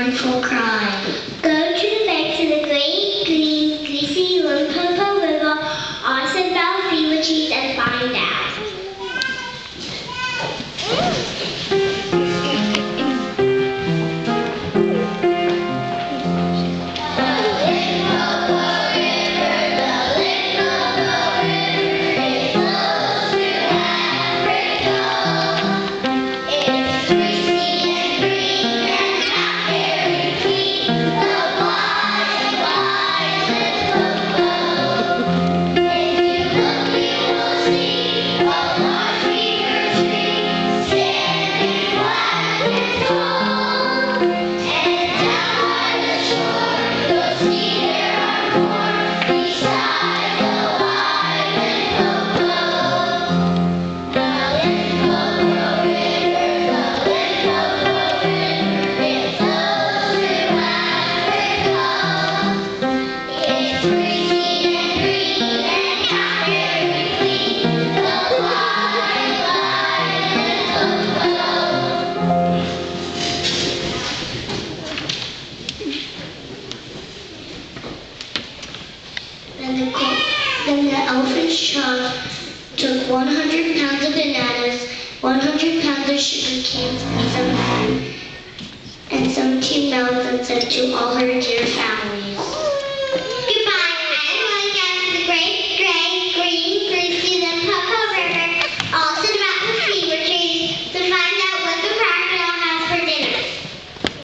mournful cry. Go to the banks of the great, green, greasy Limpopo River, Austin Bell, Fema cheese, and find out. Then the elephant's trunk took 100 pounds of bananas, 100 pounds of sugar canes, and 17 melons, and said to all her dear